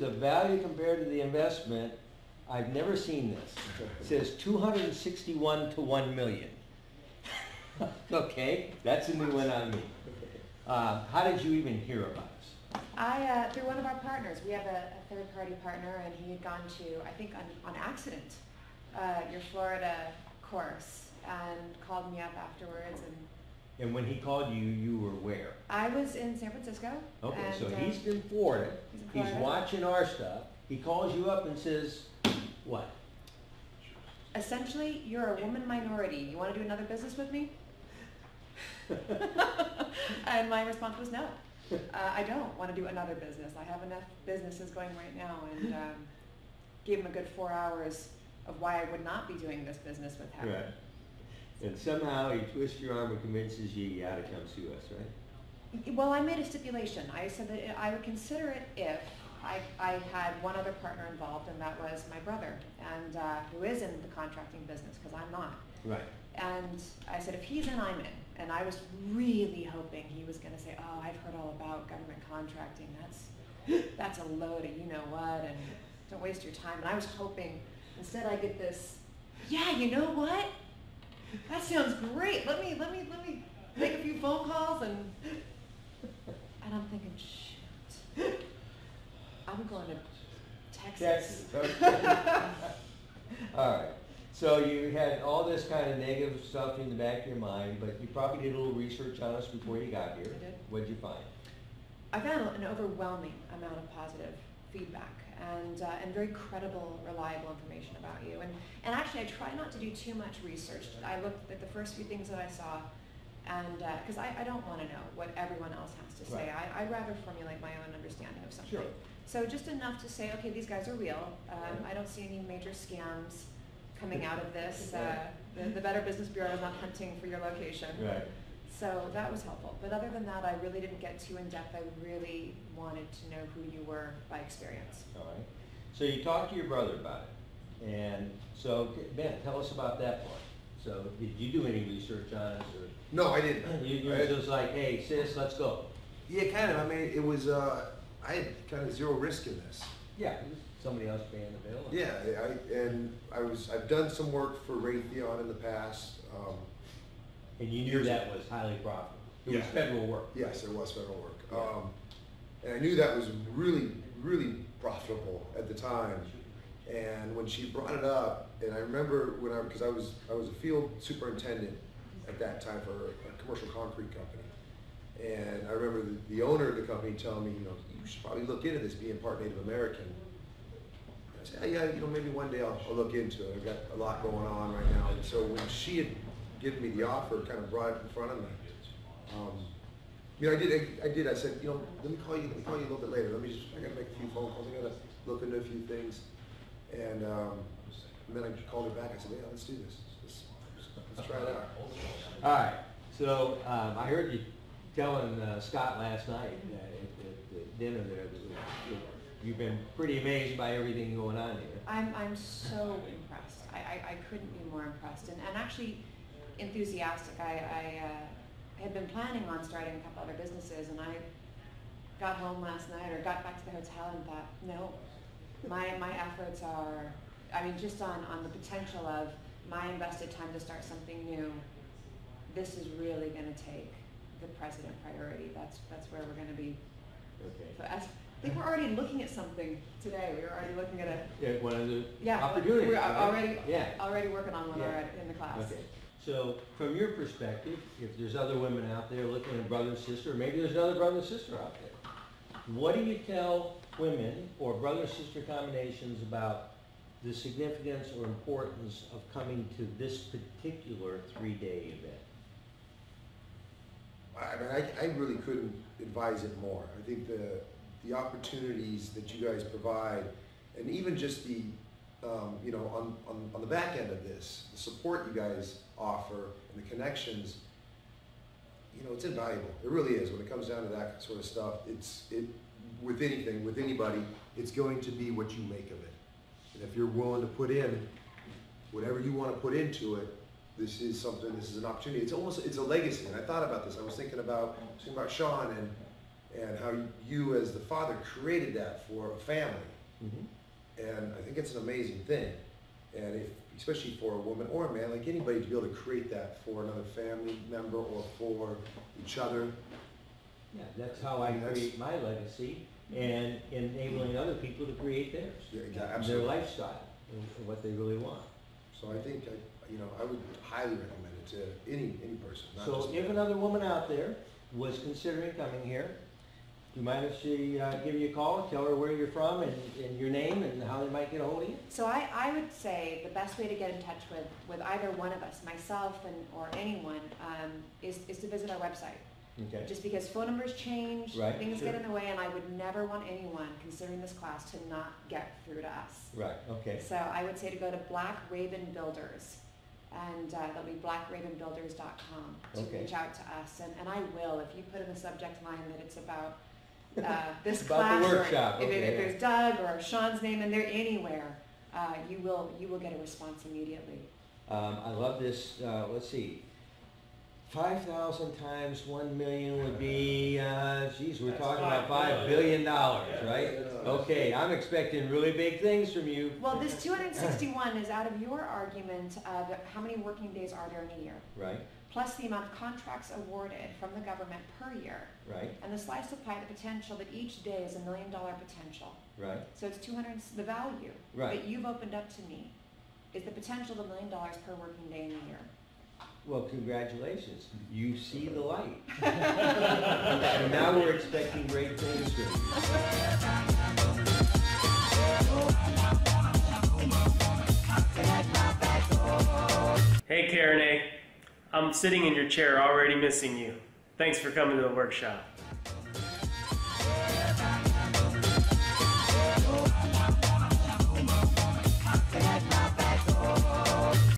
the value compared to the investment, I've never seen this. It says 261 to 1 million. Okay, that's a new one on me. How did you even hear about us? Through one of our partners. We have a third-party partner, and he had gone to, I think on accident, your Florida course, and called me up afterwards. And when he called you, you were where? I was in San Francisco. Okay, and, so he's in Florida. He's watching our stuff. He calls you up and says, what? Essentially, you're a woman minority. You want to do another business with me? And my response was no. I don't want to do another business. I have enough businesses going right now, and gave him a good 4 hours of why I would not be doing this business with him. Right. And somehow he twists your arm and convinces you you ought to come sue us, right? Well, I made a stipulation. I said that I would consider it if I had one other partner involved, and that was my brother, and who is in the contracting business, because I'm not. Right. And I said, if he's in, I'm in. And I was really hoping he was going to say, oh, I've heard all about government contracting. That's a load of you-know-what, and don't waste your time. And I was hoping, instead I get this, yeah, you know what? That sounds great. Let me make a few phone calls, and I'm thinking, shoot, I'm going to Texas. Okay. All right. So you had all this kind of negative stuff in the back of your mind, but you probably did a little research on us before you got here. I did. What did you find? I found an overwhelming amount of positive feedback and very credible, reliable information about you. And actually, I try not to do too much research. I looked at the first few things that I saw, and because I don't want to know what everyone else has to say. Right. I'd rather formulate my own understanding of something. Sure. So just enough to say, okay, these guys are real. I don't see any major scams coming out of this. The Better Business Bureau is not hunting for your location. Right. So that was helpful. But other than that, I really didn't get too in depth. I really wanted to know who you were by experience. All right. So you talked to your brother about it. And so, Ben, tell us about that part. So did you do any research on us? Or No, I didn't. You were just like, hey, sis, let's go. Yeah, kind of. I mean, it was, I had kind of zero risk in this. Yeah, somebody else paying the bill. Yeah, I've done some work for Raytheon in the past. And you knew that was highly profitable. It was federal work. Yes, it was federal work. And I knew that was really, really profitable at the time. And when she brought it up, and I remember because I was a field superintendent at that time for a commercial concrete company. And I remember the owner of the company telling me, you should probably look into this, being part Native American. And I said, yeah, maybe one day I'll look into it. I've got a lot going on right now. And so when she had given me the offer, kind of brought it in front of me. I said, let me call you a little bit later. I gotta make a few phone calls. I gotta look into a few things. And then I called her back. I said, yeah, let's do this. Let's try it out. All right. So I heard you telling Scott last night at dinner there that you've been pretty amazed by everything going on here. I'm so impressed. I couldn't be more impressed, and actually enthusiastic. I had been planning on starting a couple other businesses, and I got home last night or got back to the hotel and thought, no, my efforts are, just on the potential of my invested time to start something new, this is really going to take the precedent priority. That's where we're going to be. Okay. So I think we're already looking at something today. We were already looking at one of the opportunities. We're right? already working on one already in the class. Okay. So from your perspective, if there's other women out there looking at brother and sister, or maybe there's another brother and sister out there, what do you tell women or brother-sister combinations about the significance or importance of coming to this particular 3-day event? I really couldn't advise it more. I think the opportunities that you guys provide, and even just the on the back end of this, the support you guys offer and the connections, it's invaluable. It really is. When it comes down to that sort of stuff, with anything, with anybody, it's going to be what you make of it. And if you're willing to put in whatever you want to put into it, this is an opportunity. It's a legacy. And I thought about this. I was thinking about Sean and how you as the father created that for a family. And I think it's an amazing thing. And if, especially for a woman or a man, like anybody, to be able to create that for another family member or for each other. Yeah, that's how I create my legacy, and enabling other people to create theirs. Yeah, their absolutely. lifestyle, and what they really want. So I think, I would highly recommend it to any person. Not So just if another woman out there was considering coming here, do you mind if she give you a call, tell her where you're from and your name and how they might get a hold of you? So I would say the best way to get in touch with either one of us, myself or anyone, is to visit our website. Okay. Just because phone numbers change, Right, things sure. get in the way, and I would never want anyone considering this class to not get through to us. Right, okay. So I would say to go to Black Raven Builders, and that'll be blackravenbuilders.com to Okay. reach out to us. And I will, if you put in the subject line that it's about this About class, the workshop, or if, okay, if yeah. there's Doug or Sean's name in there anywhere, you will get a response immediately. I love this, let's see. 5,000 times 1 million would be, geez, we're That's talking about $5 $5 billion, Yeah. right? Yeah. Okay, I'm expecting really big things from you. Well, this 261 is out of your argument of how many working days are there in a year, Right, plus the amount of contracts awarded from the government per year, right, and the slice of pie, the potential that each day is $1 million potential. right, So it's 200, the value right. that you've opened up to me is the potential of $1 million per working day in a year. Well, congratulations. You see the light. And now we're expecting great things from you. Hey Karanai, I'm sitting in your chair already missing you. Thanks for coming to the workshop.